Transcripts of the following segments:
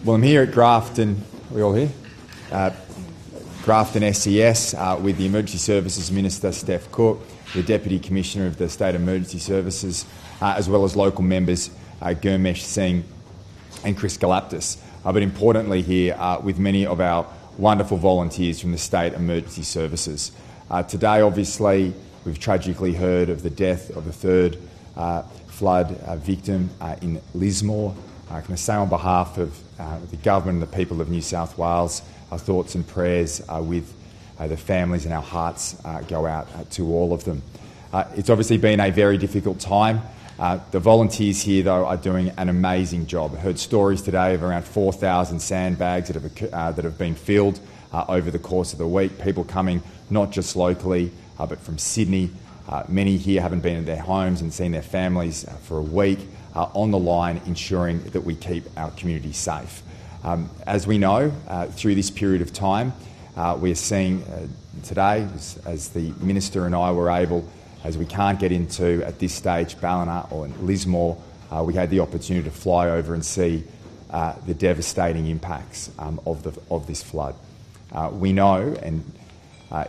Well, I'm here at Grafton. Are we all here? Grafton SES with the Emergency Services Minister, Steph, Cooke, the Deputy Commissioner of the State Emergency Services, as well as local members, Gurmesh Singh and Chris Galaptis. But importantly here, with many of our wonderful volunteers from the State Emergency Services. Today, obviously, we've tragically heard of the death of the third flood victim in Lismore. Can I say on behalf of the government and the people of New South Wales, our thoughts and prayers with the families, and our hearts go out to all of them. It's obviously been a very difficult time. The volunteers here, though, are doing an amazing job. I heard stories today of around 4,000 sandbags that have been filled over the course of the week. People coming not just locally, but from Sydney. Many here haven't been in their homes and seen their families for a week, on the line, ensuring that we keep our community safe. As we know, through this period of time, we are seeing today, as the Minister and I were able, as we can't get into, at this stage, Ballina or Lismore, we had the opportunity to fly over and see the devastating impacts of this flood. We know, and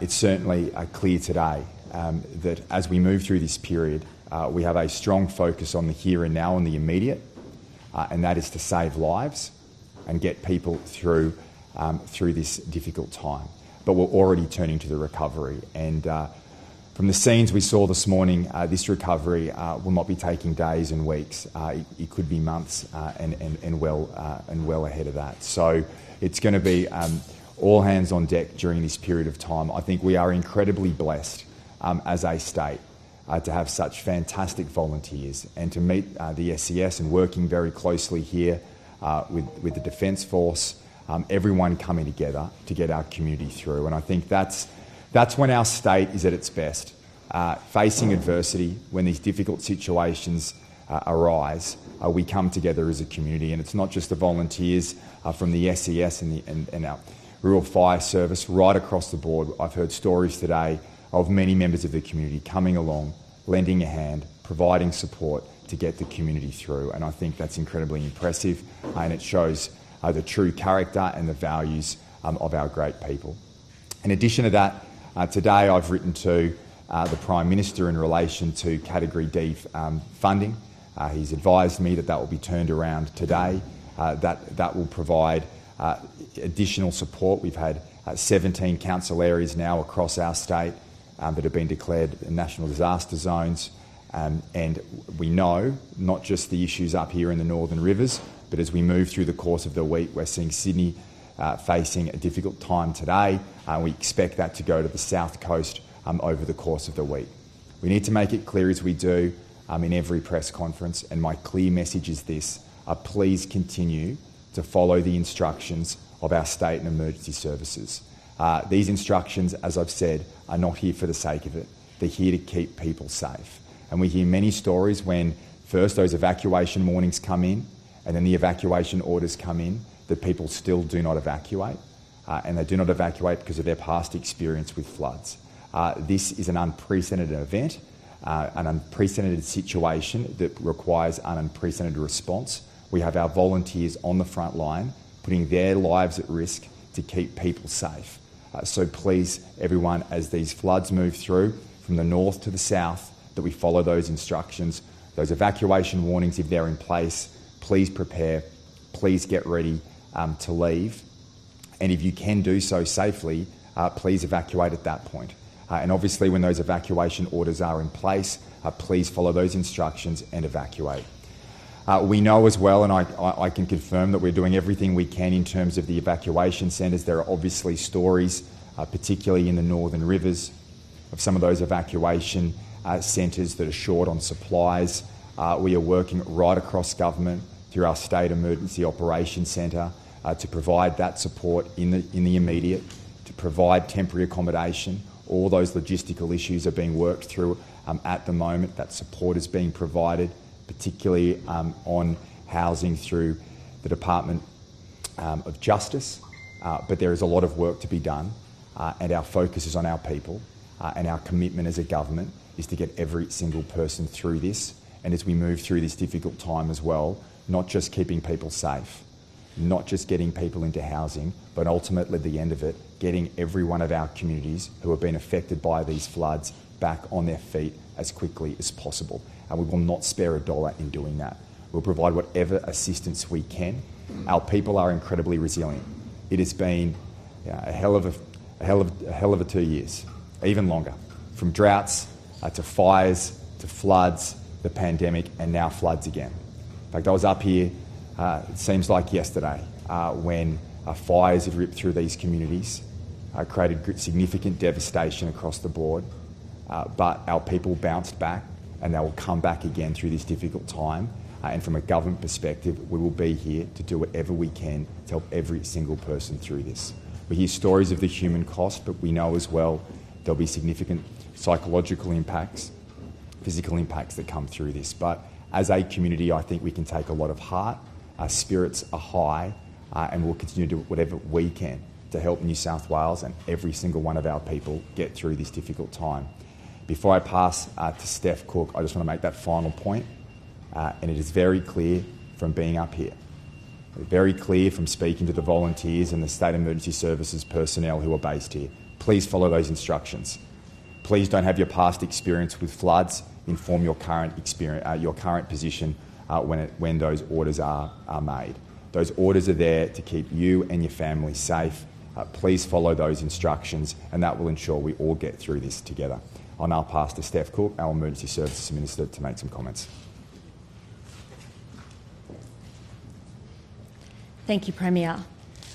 it's certainly clear today, that as we move through this period, we have a strong focus on the here and now and the immediate, and that is to save lives and get people through this difficult time. But we're already turning to the recovery, and from the scenes we saw this morning, this recovery will not be taking days and weeks. It could be months and well ahead of that. So it's going to be all hands on deck during this period of time. I think we are incredibly blessed as a state to have such fantastic volunteers, and to meet the SES and working very closely here with the Defence Force, everyone coming together to get our community through. And I think that's when our state is at its best, facing adversity. When these difficult situations arise, we come together as a community, and it's not just the volunteers from the SES and our Rural Fire Service, right across the board. I've heard stories today of many members of the community coming along, lending a hand, providing support to get the community through. And I think that's incredibly impressive, and it shows the true character and the values of our great people. In addition to that, today I've written to the Prime Minister in relation to Category D funding. He's advised me that will be turned around today. That will provide additional support. We've had 17 council areas now across our state that have been declared national disaster zones, and we know not just the issues up here in the Northern Rivers, but as we move through the course of the week, we're seeing Sydney facing a difficult time today. We expect that to go to the South Coast over the course of the week. We need to make it clear, as we do in every press conference, and my clear message is this: please continue to follow the instructions of our state and emergency services. These instructions, as I've said, are not here for the sake of it. They're here to keep people safe. And we hear many stories when first those evacuation warnings come in, and then the evacuation orders come in, that people still do not evacuate. And they do not evacuate because of their past experience with floods. This is an unprecedented event, an unprecedented situation that requires an unprecedented response. We have our volunteers on the front line, putting their lives at risk to keep people safe. So please, everyone, as these floods move through from the north to the south, that we follow those instructions, those evacuation warnings, if they're in place. Please prepare, please get ready to leave. And if you can do so safely, please evacuate at that point. And obviously when those evacuation orders are in place, please follow those instructions and evacuate. We know as well, and I can confirm, that we're doing everything we can in terms of the evacuation centres. There are obviously stories, particularly in the Northern Rivers, of some of those evacuation centres that are short on supplies. We are working right across government through our State Emergency Operations Centre to provide that support in the immediate, to provide temporary accommodation. All those logistical issues are being worked through at the moment. That support is being provided, particularly on housing through the Department of Justice. But there is a lot of work to be done, and our focus is on our people, and our commitment as a government is to get every single person through this. And as we move through this difficult time as well, not just keeping people safe, not just getting people into housing, but ultimately at the end of it, getting every one of our communities who have been affected by these floods back on their feet as quickly as possible. And we will not spare a dollar in doing that. We'll provide whatever assistance we can. Our people are incredibly resilient. It has been a hell of a 2 years, even longer, from droughts to fires to floods, the pandemic, and now floods again. In fact, I was up here, it seems like yesterday, when fires had ripped through these communities, created significant devastation across the board, but our people bounced back and they will come back again through this difficult time. And from a government perspective, we will be here to do whatever we can to help every single person through this. We hear stories of the human cost, but we know as well there'll be significant psychological impacts, physical impacts that come through this. But as a community, I think we can take a lot of heart. Our spirits are high, and we'll continue to do whatever we can to help New South Wales and every single one of our people get through this difficult time. Before I pass to Steph Cooke, I just want to make that final point. And it is very clear from being up here, very clear from speaking to the volunteers and the State Emergency Services personnel who are based here. Please follow those instructions. Please don't have your past experience with floods inform your current position when those orders are made. Those orders are there to keep you and your family safe. Please follow those instructions, and that will ensure we all get through this together. I'll now pass to Steph Cooke, our Emergency Services Minister, to make some comments. Thank you, Premier.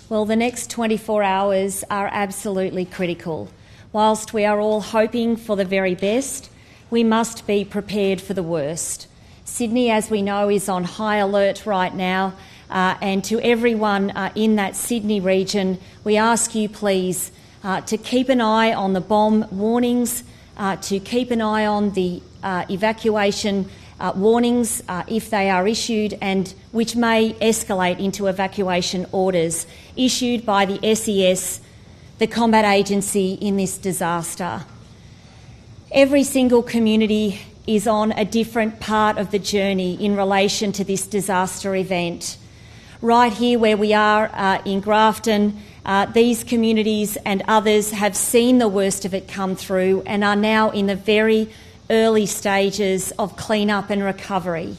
Well, the next 24 hours are absolutely critical. Whilst we are all hoping for the very best, we must be prepared for the worst. Sydney, as we know, is on high alert right now, and to everyone in that Sydney region, we ask you please to keep an eye on the bomb warnings, to keep an eye on the evacuation warnings if they are issued, and which may escalate into evacuation orders issued by the SES, the combat agency in this disaster. Every single community is on a different part of the journey in relation to this disaster event. Right here where we are in Grafton, these communities and others have seen the worst of it come through and are now in the very early stages of clean-up and recovery.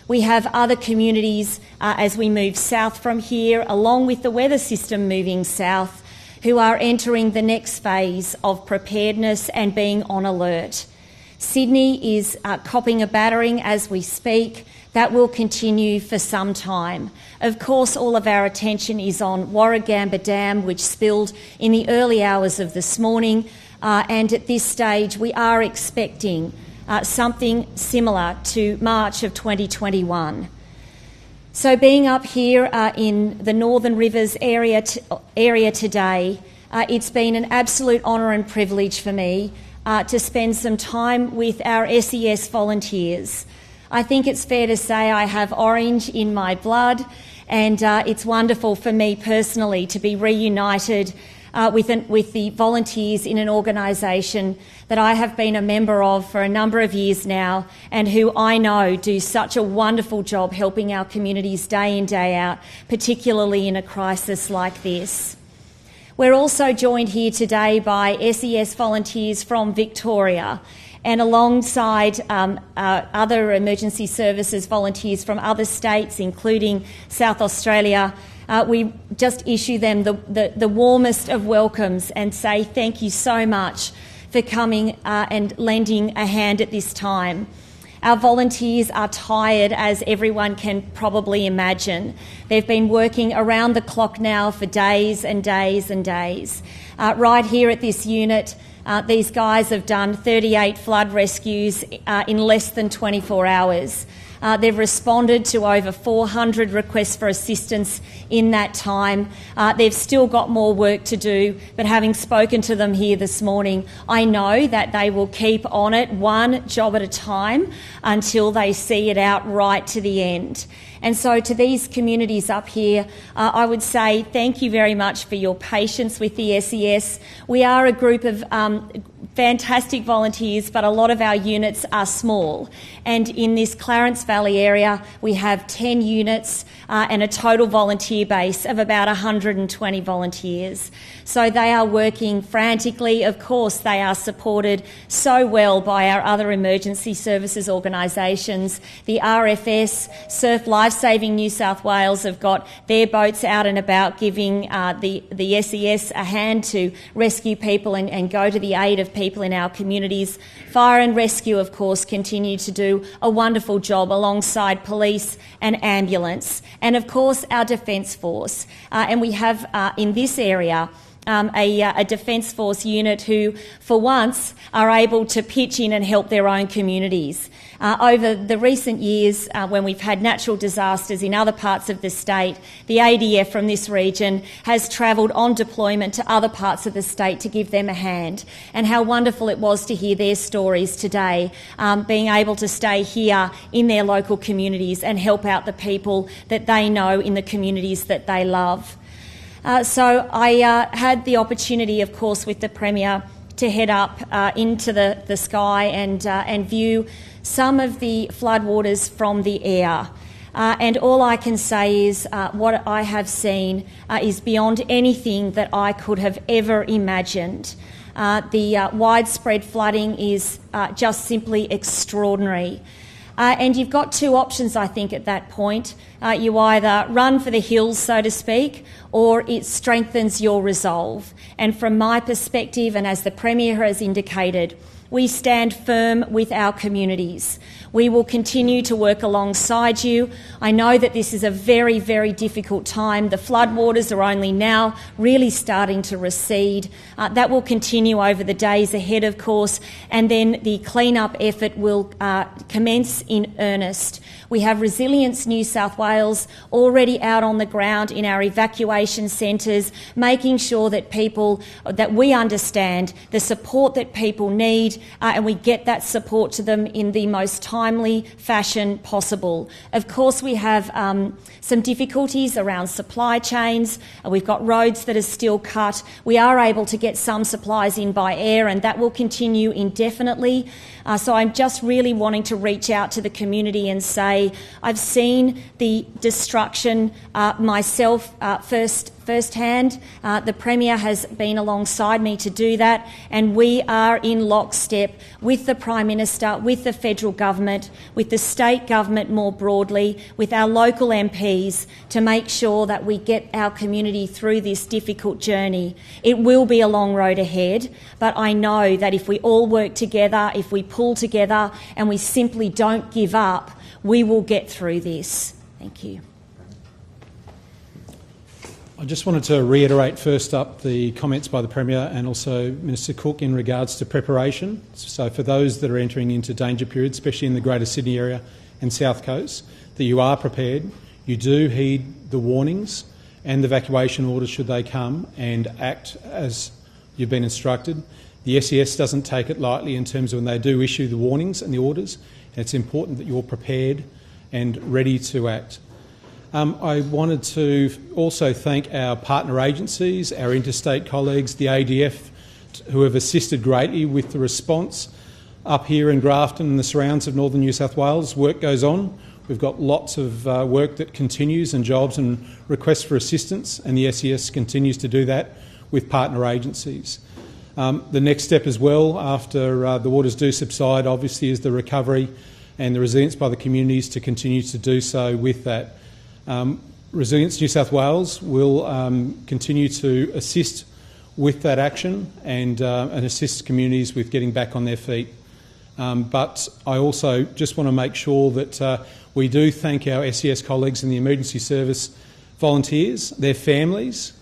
We have other communities as we move south from here, along with the weather system moving south, who are entering the next phase of preparedness and being on alert. Sydney is copping a battering as we speak. That will continue for some time. Of course, all of our attention is on Warragamba Dam, which spilled in the early hours of this morning, and at this stage we are expecting something similar to March of 2021. So being up here in the Northern Rivers area today, it's been an absolute honour and privilege for me to spend some time with our SES volunteers. I think it's fair to say I have orange in my blood, and it's wonderful for me personally to be reunited with the volunteers in an organisation that I have been a member of for a number of years now, and who I know do such a wonderful job helping our communities day in, day out, particularly in a crisis like this. We're also joined here today by SES volunteers from Victoria, and alongside other emergency services volunteers from other states, including South Australia, we just issue them the warmest of welcomes and say thank you so much for coming and lending a hand at this time. Our volunteers are tired, as everyone can probably imagine. They've been working around the clock now for days and days and days. Right here at this unit, these guys have done 38 flood rescues in less than 24 hours. They've responded to over 400 requests for assistance in that time. They've still got more work to do, but having spoken to them here this morning, I know that they will keep on it one job at a time until they see it out right to the end. And so to these communities up here, I would say thank you very much for your patience with the SES. We are a group of fantastic volunteers, but a lot of our units are small. And in this Clarence Valley area, we have 10 units and a total volunteer base of about 120 volunteers. So they are working frantically. Of course, they are supported so well by our other emergency services organisations. The RFS, Surf Lifesaving New South Wales have got their boats out and about, giving the SES a hand to rescue people and go to the aid of people in our communities. Fire and Rescue, of course, continue to do a wonderful job alongside police and ambulance. And, of course, our Defence Force. And we have in this area a Defence Force unit who, for once, are able to pitch in and help their own communities. Over the recent years, when we've had natural disasters in other parts of the state, the ADF from this region has travelled on deployment to other parts of the state to give them a hand. And how wonderful it was to hear their stories today, being able to stay here in their local communities and help out the people that they know in the communities that they love. So I had the opportunity, of course, with the Premier to head up into the sky and view some of the floodwaters from the air. And all I can say is what I have seen is beyond anything that I could have ever imagined. The widespread flooding is just simply extraordinary. And you've got two options, I think, at that point. You either run for the hills, so to speak, or it strengthens your resolve. And from my perspective, and as the Premier has indicated, we stand firm with our communities. We will continue to work alongside you. I know that this is a very, very difficult time. The floodwaters are only now really starting to recede. That will continue over the days ahead, of course, and then the clean-up effort will commence in earnest. We have Resilience New South Wales already out on the ground in our evacuation centres, making sure that we understand the support that people need and we get that support to them in the most timely fashion possible. Of course, we have some difficulties around supply chains. We've got roads that are still cut. We are able to get some supplies in by air, and that will continue indefinitely. So I'm just really wanting to reach out to the community and say I've seen the destruction myself firsthand. The Premier has been alongside me to do that, and we are in lockstep with the Prime Minister, with the federal government, with the state government more broadly, with our local MPs to make sure that we get our community through this difficult journey. It will be a long road ahead, but I know that if we all work together, if we pull together and we simply don't give up, we will get through this. Thank you. I just wanted to reiterate first up the comments by the Premier and also Minister Cooke in regards to preparation. So for those that are entering into danger periods, especially in the Greater Sydney area and South Coast, that you are prepared, you do heed the warnings and the evacuation orders should they come and act as you've been instructed. The SES doesn't take it lightly in terms of when they do issue the warnings and the orders, and it's important that you're prepared and ready to act. I wanted to also thank our partner agencies, our interstate colleagues, the ADF, who have assisted greatly with the response up here in Grafton and the surrounds of northern New South Wales. Work goes on. We've got lots of work that continues and jobs and requests for assistance, and the SES continues to do that with partner agencies. The next step as well, after the waters do subside, obviously, is the recovery and the resilience by the communities to continue to do so with that. Resilience New South Wales will continue to assist with that action and assist communities with getting back on their feet. But I also just want to make sure that we do thank our SES colleagues and the emergency service volunteers, their families,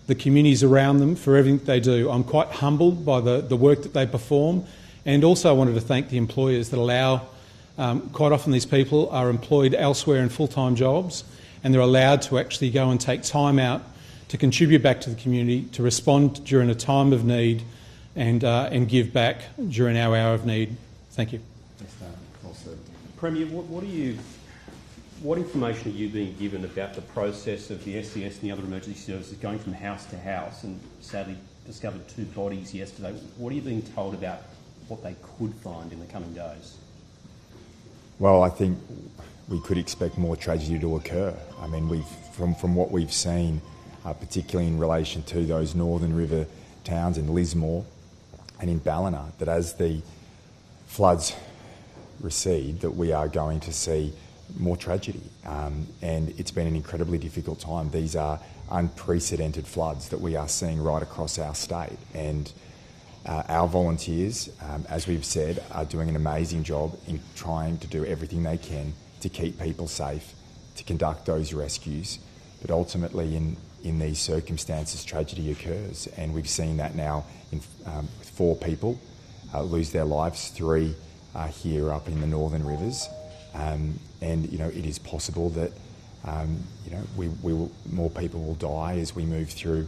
the communities around them for everything they do. I'm quite humbled by the work that they perform, and also I wanted to thank the employers that allow, quite often these people are employed elsewhere in full-time jobs, and they're allowed to actually go and take time out to contribute back to the community, to respond during a time of need and give back during our hour of need. Thank you. Premier, What information are you being given about the process of the SES and the other emergency services going from house to house, and sadly discovered 2 bodies yesterday? What are you being told about what they could find in the coming days? Well, I think we could expect more tragedy to occur. I mean, from what we've seen, particularly in relation to those Northern River towns in Lismore and in Ballina, that as the floods recede, that we are going to see more tragedy. And it's been an incredibly difficult time. These are unprecedented floods that we are seeing right across our state. And our volunteers, as we've said, are doing an amazing job in trying to do everything they can to keep people safe, to conduct those rescues. But ultimately, in these circumstances, tragedy occurs. And we've seen that now in 4 people lose their lives, 3 here up in the Northern Rivers. And, it is possible that, more people will die as we move through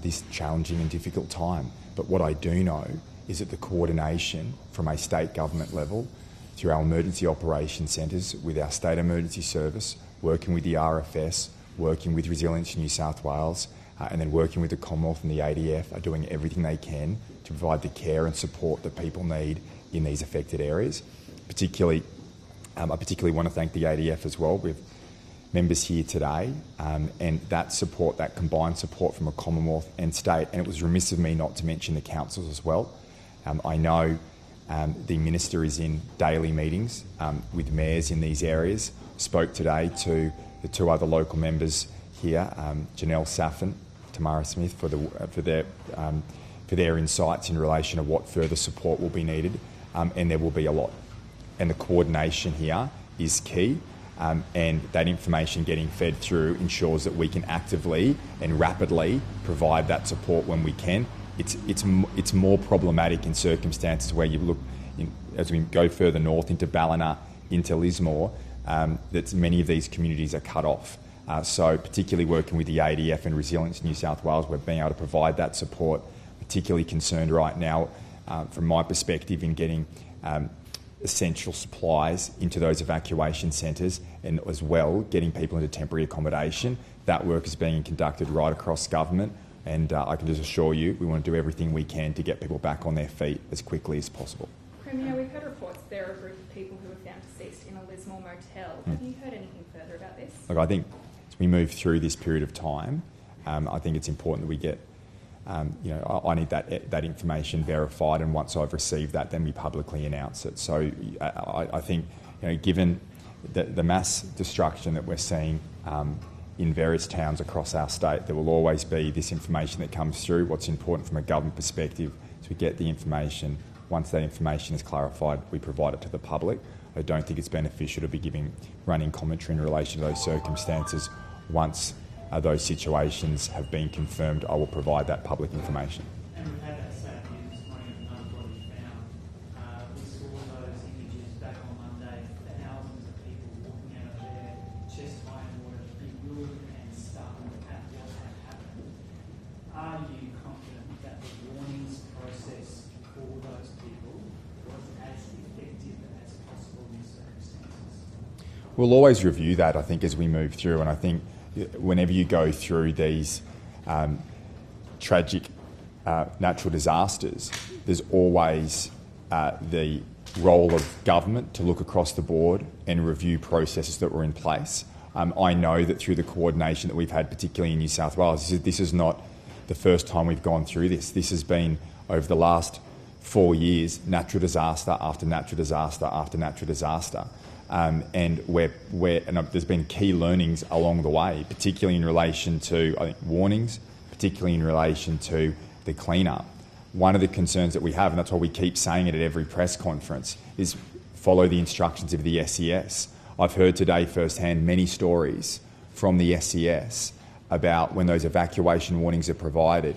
this challenging and difficult time. But what I do know is that the coordination from a state government level through our emergency operations centres with our state emergency service, working with the RFS, working with Resilience New South Wales, and then working with the Commonwealth and the ADF are doing everything they can to provide the care and support that people need in these affected areas. I particularly want to thank the ADF as well. We've members here today, and that support, that combined support from a Commonwealth and state, and it was remiss of me not to mention the councils as well. I know the Minister is in daily meetings with mayors in these areas. Spoke today to the 2 other local members here, Janelle Saffin, Tamara Smith, for their insights in relation to what further support will be needed, and there will be a lot. And the coordination here is key. And that information getting fed through ensures that we can actively and rapidly provide that support when we can. It's more problematic in circumstances where you look, as we go further north into Ballina, into Lismore, that many of these communities are cut off. So particularly working with the ADF and Resilience New South Wales, we're being able to provide that support. Particularly concerned right now, from my perspective, in getting essential supplies into those evacuation centres, and as well getting people into temporary accommodation. That work is being conducted right across government, and I can just assure you we want to do everything we can to get people back on their feet as quickly as possible. Premier, we've heard reports there are a group of people who were found deceased in a Lismore motel. Have you heard anything further about this? Look, I think as we move through this period of time, I think it's important that we get I need that information verified, and once I've received that, then we publicly announce it. So I think, given the mass destruction that we're seeing in various towns across our state, there will always be this information that comes through. What's important from a government perspective is we get the information. Once that information is clarified, we provide it to the public. I don't think it's beneficial to be running commentary in relation to those circumstances. Once those situations have been confirmed, I will provide that public information. And we've had that same news this morning of another body found. We saw those images back on Monday, thousands of people walking out of there, chest high in water, bewildered and stunned at what had happened. Are you confident that the warnings process for those people was as effective as possible in these circumstances? We'll always review that, I think, as we move through, and I think whenever you go through these tragic natural disasters, there's always the role of government to look across the board and review processes that were in place. I know that through the coordination that we've had, particularly in New South Wales, this is not the first time we've gone through this. This has been, over the last 4 years, natural disaster after natural disaster after natural disaster. And there's been key learnings along the way, particularly in relation to, I think, warnings, particularly in relation to the clean-up. One of the concerns that we have, and that's why we keep saying it at every press conference, is follow the instructions of the SES. I've heard today firsthand many stories from the SES about when those evacuation warnings are provided,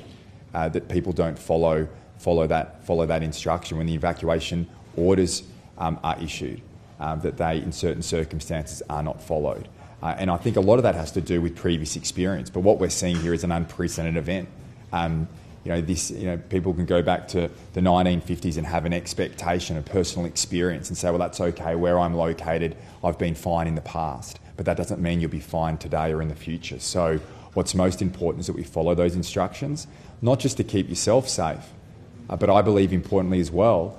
that people don't follow that instruction. When the evacuation orders are issued, that they, in certain circumstances, are not followed. And I think a lot of that has to do with previous experience. But what we're seeing here is an unprecedented event. People can go back to the 1950s and have an expectation, a personal experience, and say, well, that's okay, where I'm located, I've been fine in the past. but that doesn't mean you'll be fine today or in the future. So what's most important is that we follow those instructions, not just to keep yourself safe, but I believe importantly as well,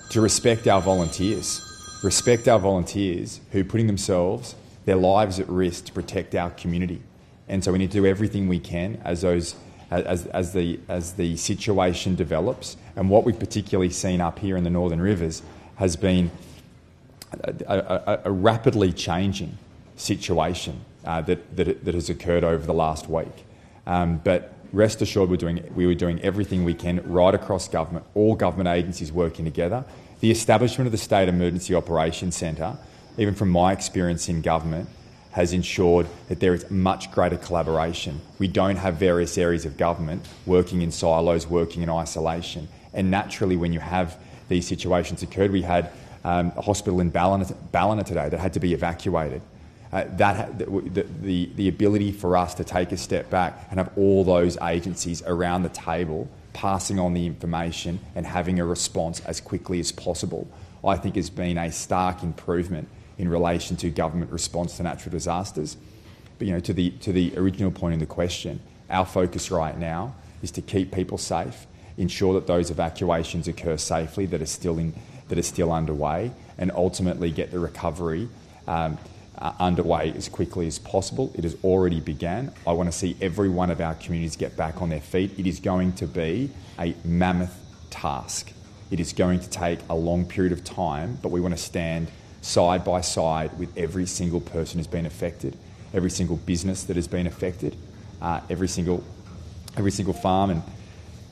to respect our volunteers. Respect our volunteers who are putting their lives at risk to protect our community. And so we need to do everything we can as the situation develops. And what we've particularly seen up here in the Northern Rivers has been a rapidly changing situation that has occurred over the last week. But rest assured we were doing everything we can right across government, all government agencies working together. The establishment of the State Emergency Operations Centre, even from my experience in government, has ensured that there is much greater collaboration. We don't have various areas of government working in silos, working in isolation. And naturally, when you have these situations occurred, we had a hospital in Ballina today that had to be evacuated. The ability for us to take a step back and have all those agencies around the table passing on the information and having a response as quickly as possible, I think has been a stark improvement in relation to government response to natural disasters. But to the original point in the question, our focus right now is to keep people safe, ensure that those evacuations occur safely that are still underway, and ultimately get the recovery underway as quickly as possible. It has already begun. I want to see every one of our communities get back on their feet. It is going to be a mammoth task. It is going to take a long period of time, but we want to stand side by side with every single person who's been affected, every single business that has been affected, every single farm and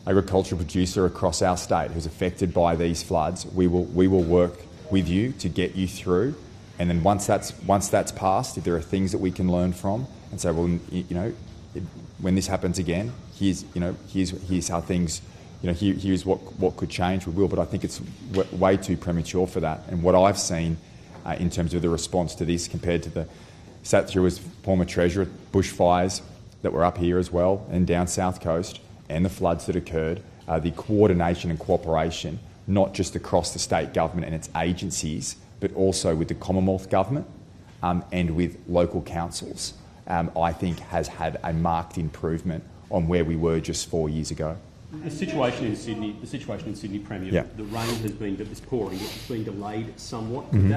agricultural producer across our state who's affected by these floods. We will work with you to get you through. And then once that's passed, if there are things that we can learn from and say, well, when this happens again, here's how things, here's what could change, we will. But I think it's way too premature for that. And what I've seen in terms of the response to this compared to sat through as former Treasurer, bushfires that were up here as well and down South Coast, and the floods that occurred, the coordination and cooperation, not just across the state government and its agencies, but also with the Commonwealth Government and with local councils, I think has had a marked improvement on where we were just 4 years ago. The situation in Sydney, Premier, yeah. The rain has been, it's pouring, it's been delayed somewhat. Mm-hmm.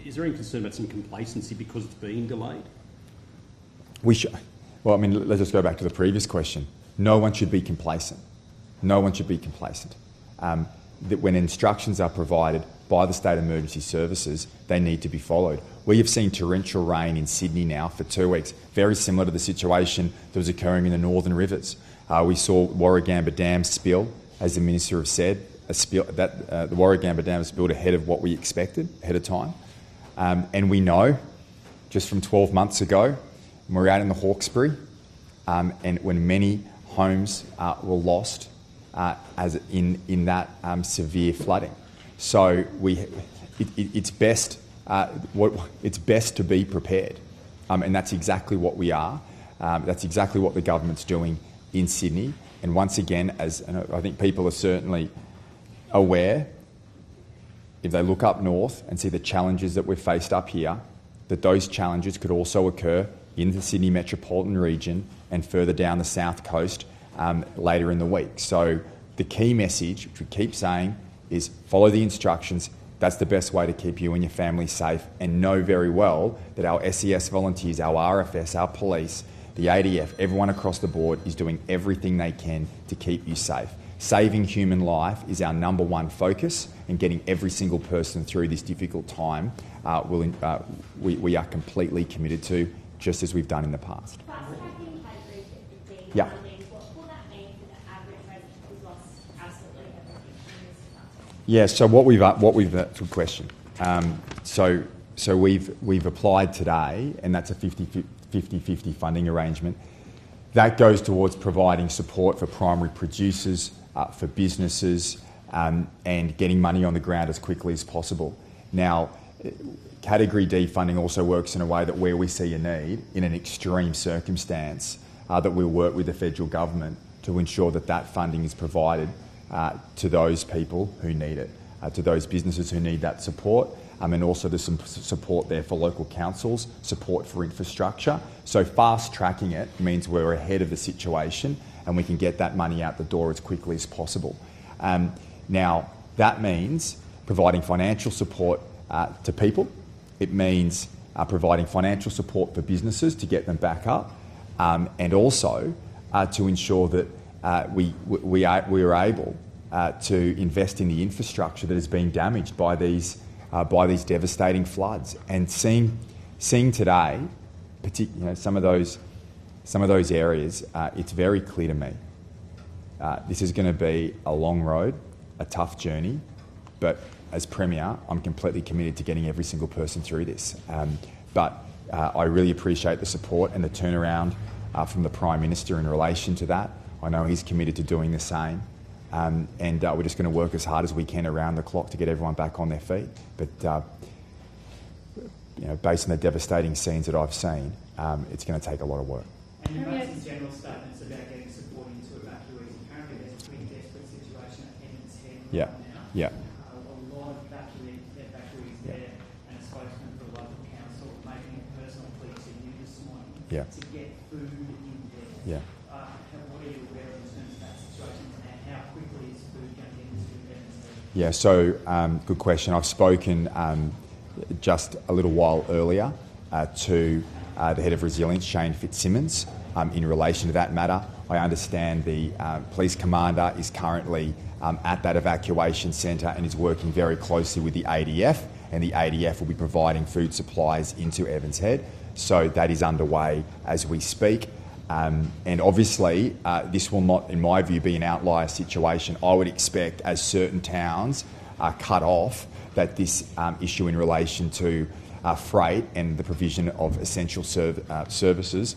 Is there any concern about some complacency because it's been delayed? Well, I mean, let's just go back to the previous question. No one should be complacent. No one should be complacent. That when instructions are provided by the State Emergency Services, they need to be followed. We have seen torrential rain in Sydney now for 2 weeks, very similar to the situation that was occurring in the Northern Rivers. We saw Warragamba Dam spill, as the Minister has said, the Warragamba Dam spilled ahead of what we expected, ahead of time. And we know, just from 12 months ago, when we were out in the Hawkesbury, and when many homes were lost as in that severe flooding. So it's best to be prepared, and that's exactly what we are. That's exactly what the government's doing in Sydney. And once again, and I think people are certainly aware, if they look up north and see the challenges that we've faced up here, that those challenges could also occur in the Sydney metropolitan region and further down the south coast later in the week. So the key message, which we keep saying, is follow the instructions. That's the best way to keep you and your family safe, and know very well that our SES volunteers, our RFS, our police, the ADF, everyone across the board is doing everything they can to keep you safe. Saving human life is our number one focus, and getting every single person through this difficult time we are completely committed to, just as we've done in the past. Yeah. Yeah. So good question. So we've applied today, and that's a 50-50 funding arrangement. That goes towards providing support for primary producers, for businesses, and getting money on the ground as quickly as possible. Now, Category D funding also works in a way that where we see a need in an extreme circumstance, that we'll work with the federal government to ensure that funding is provided to those people who need it, to those businesses who need that support. and also there's some support there for local councils, support for infrastructure. So fast tracking it means we're ahead of the situation and we can get that money out the door as quickly as possible. Now, that means providing financial support to people. It means providing financial support for businesses to get them back up, and also to ensure that we are able to invest in the infrastructure that has been damaged by these devastating floods. And seeing today, some of those areas, it's very clear to me this is going to be a long road, a tough journey, but as Premier, I'm completely committed to getting every single person through this. But I really appreciate the support and the turnaround from the Prime Minister in relation to that. I know he's committed to doing the same. And we're just going to work as hard as we can around the clock to get everyone back on their feet. But based on the devastating scenes that I've seen, it's going to take a lot of work. And you made some general statements about getting support into evacuees. Apparently there's a pretty desperate situation at Edmonds Head right now. Yeah. A lot of evacuees there, and a spokesman for the local council making a personal plea to you this morning to get food in there. Yeah. What are you aware of in terms of that situation, and how quickly is food going to get into Edmonds Head? Yeah, so good question. I've spoken just a little while earlier to the head of resilience, Shane Fitzsimmons, in relation to that matter. I understand the police commander is currently at that evacuation centre and is working very closely with the ADF, and the ADF will be providing food supplies into Evans Head. So that is underway as we speak. And obviously, this will not, in my view, be an outlier situation. I would expect, as certain towns are cut off, that this issue in relation to freight and the provision of essential services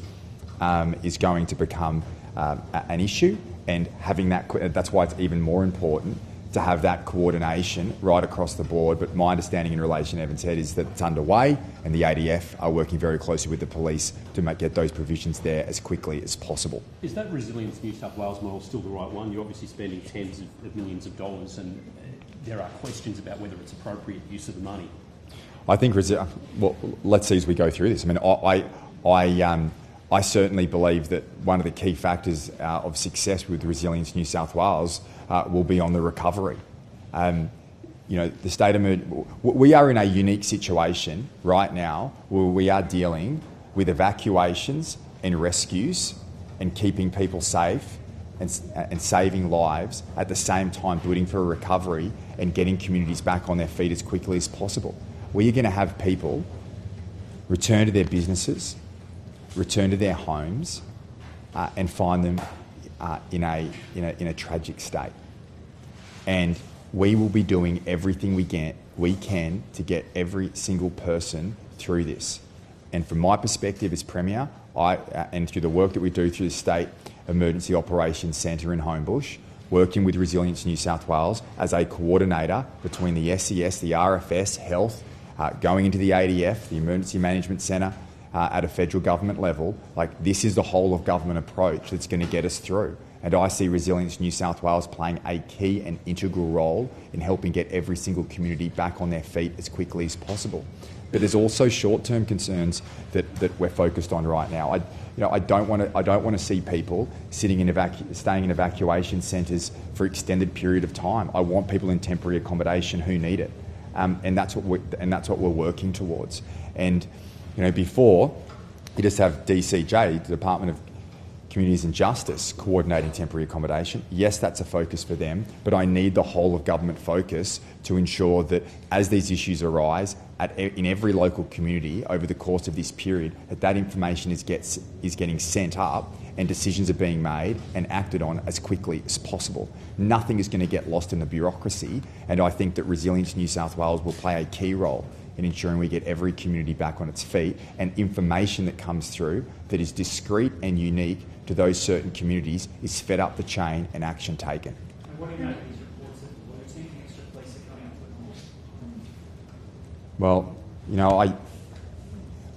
is going to become an issue. And having that's why it's even more important to have that coordination right across the board. But my understanding in relation to Evans Head is that it's underway, and the ADF are working very closely with the police to get those provisions there as quickly as possible. Is that Resilience New South Wales model still the right one? You're obviously spending tens of millions of dollars, and there are questions about whether it's appropriate use of the money. I think, well, let's see as we go through this. I mean, I certainly believe that one of the key factors of success with Resilience New South Wales will be on the recovery. The state we are in a unique situation right now where we are dealing with evacuations and rescues and keeping people safe and saving lives at the same time, building for a recovery and getting communities back on their feet as quickly as possible. We are going to have people return to their businesses, return to their homes, and find them in a tragic state. And we will be doing everything we can to get every single person through this. And from my perspective as Premier, and through the work that we do through the State Emergency Operations Centre in Homebush, working with Resilience New South Wales as a coordinator between the SES, the RFS, Health, going into the ADF, the Emergency Management Centre, at a federal government level, this is the whole of government approach that's going to get us through. And I see Resilience New South Wales playing a key and integral role in helping get every single community back on their feet as quickly as possible. But there's also short-term concerns that we're focused on right now. I don't want to see people staying in evacuation centres for extended period of time. I want people in temporary accommodation who need it, and that's what we're working towards. And before, you just have DCJ, the Department of Communities and Justice, coordinating temporary accommodation. Yes, that's a focus for them, but I need the whole of government focus to ensure that as these issues arise in every local community over the course of this period, that information is getting sent up and decisions are being made and acted on as quickly as possible. Nothing is going to get lost in the bureaucracy, and I think that Resilience New South Wales will play a key role in ensuring we get every community back on its feet, and information that comes through that is discrete and unique to those certain communities is fed up the chain and action taken. And what do you make of these reports that the thinking extra police are coming up with more? Well,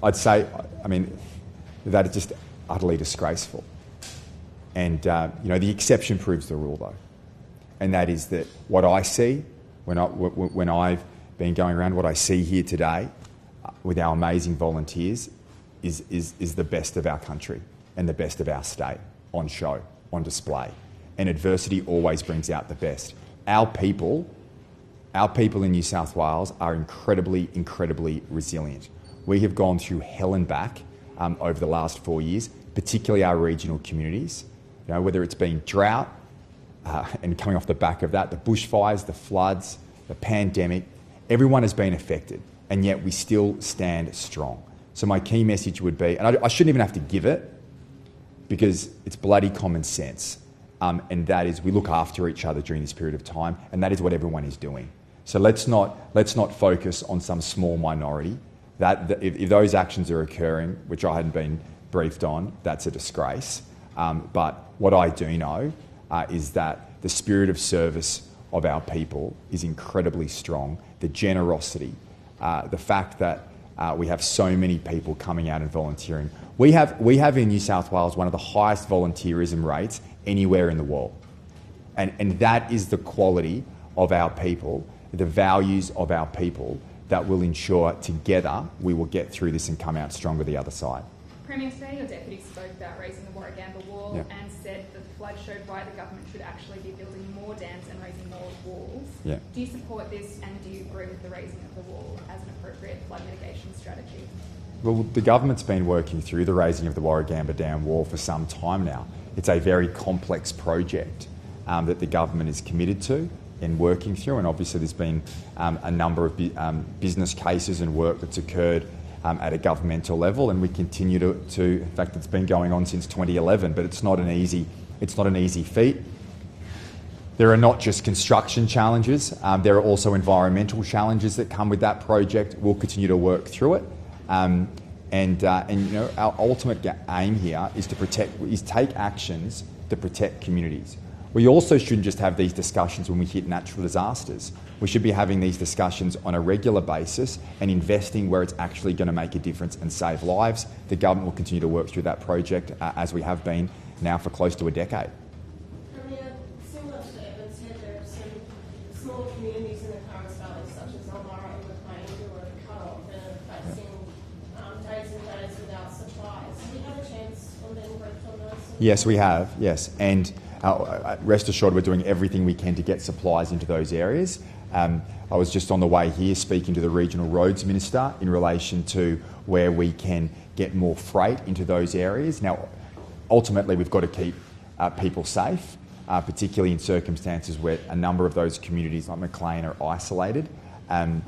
I'd say, that is just utterly disgraceful. And, the exception proves the rule, though. And that is that what I see when I've been going around, what I see here today with our amazing volunteers is the best of our country and the best of our state on show, on display. And adversity always brings out the best. Our people in New South Wales are incredibly, incredibly resilient. We have gone through hell and back over the last 4 years, particularly our regional communities. You know, whether it's been drought and coming off the back of that, the bushfires, the floods, the pandemic, everyone has been affected, and yet we still stand strong. So my key message would be, and I shouldn't even have to give it, because it's bloody common sense, and that is we look after each other during this period of time, and that is what everyone is doing. So let's not focus on some small minority. If those actions are occurring, which I hadn't been briefed on, that's a disgrace. But what I do know is that the spirit of service of our people is incredibly strong. The generosity, the fact that we have so many people coming out and volunteering. We have in New South Wales one of the highest volunteerism rates anywhere in the world. And that is the quality of our people, the values of our people that will ensure together we will get through this and come out stronger the other side. Premier, today your deputy spoke about raising the Warragamba wall and said that the flood showed why the government should actually be building more dams and raising more walls. Yeah. Do you support this, and do you agree with the raising of the wall as an appropriate flood mitigation strategy? Well, the government's been working through the raising of the Warragamba Dam wall for some time now. It's a very complex project that the government is committed to and working through, and obviously there's been a number of business cases and work that's occurred at a governmental level, and we continue to in fact it's been going on since 2011, but it's not an easy feat. There are not just construction challenges, there are also environmental challenges that come with that project. We'll continue to work through it, and you know, our ultimate aim here is to take actions to protect communities. We also shouldn't just have these discussions when we hit natural disasters. We should be having these discussions on a regular basis and investing where it's actually going to make a difference and save lives. The government will continue to work through that project as we have been now for close to a decade. Premier, similar statements said there are some small communities in the Currans Valley, such as Elmira and McLean, who are cut off and are facing days and days without supplies. Have you had a chance on being briefed on those? Yes, we have, yes. And rest assured we're doing everything we can to get supplies into those areas. I was just on the way here speaking to the Regional Roads Minister in relation to where we can get more freight into those areas. Now, ultimately we've got to keep people safe, particularly in circumstances where a number of those communities like Maclean are isolated, and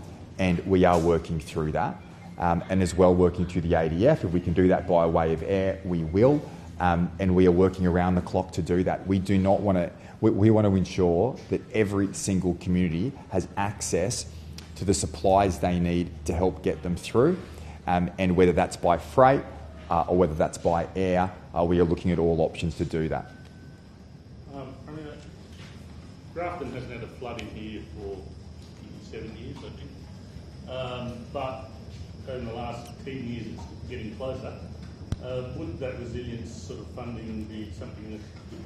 we are working through that. And as well working through the ADF. If we can do that by way of air, we will. And we are working around the clock to do that. We do not want to. We want to ensure that every single community has access to the supplies they need to help get them through, and whether that's by freight or whether that's by air, we are looking at all options to do that. Grafton hasn't had a flood in here for 7 years, I think, but in the last 10 years it's getting closer. Would that resilience sort of funding be something that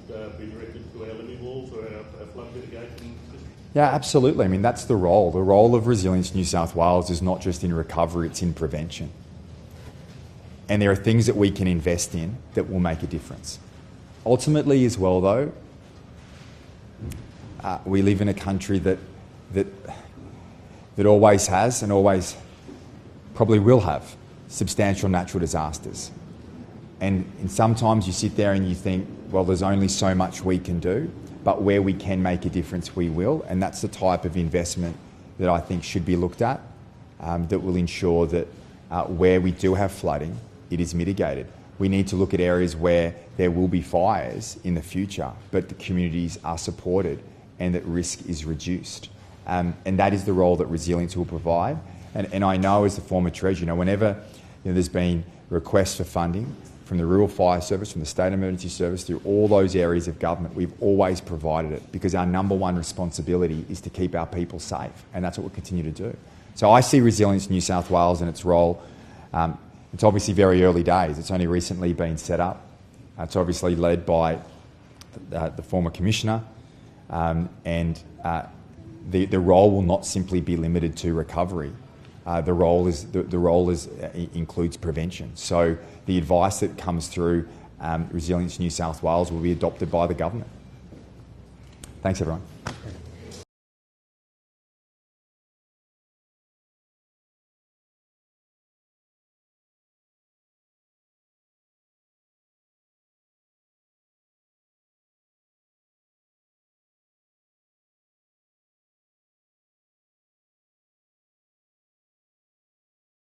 could be directed to our levee walls or our flood mitigation system? Yeah, absolutely. I mean, that's the role. The role of Resilience New South Wales is not just in recovery, it's in prevention. And there are things that we can invest in that will make a difference. Ultimately as well, though, we live in a country that always has and always probably will have substantial natural disasters. And sometimes you sit there and you think, well, there's only so much we can do, but where we can make a difference, we will. And that's the type of investment that I think should be looked at, that will ensure that where we do have flooding, it is mitigated. We need to look at areas where there will be fires in the future, but the communities are supported and that risk is reduced. And that is the role that Resilience will provide. And I know as the former Treasurer, whenever there's been requests for funding from the Rural Fire Service, from the State Emergency Service, through all those areas of government, we've always provided it because our number one responsibility is to keep our people safe, and that's what we'll continue to do. So I see Resilience New South Wales and its role. It's obviously very early days. It's only recently been set up. It's obviously led by the former Commissioner, and the role will not simply be limited to recovery. The role includes prevention. So the advice that comes through Resilience New South Wales will be adopted by the government. Thanks, everyone.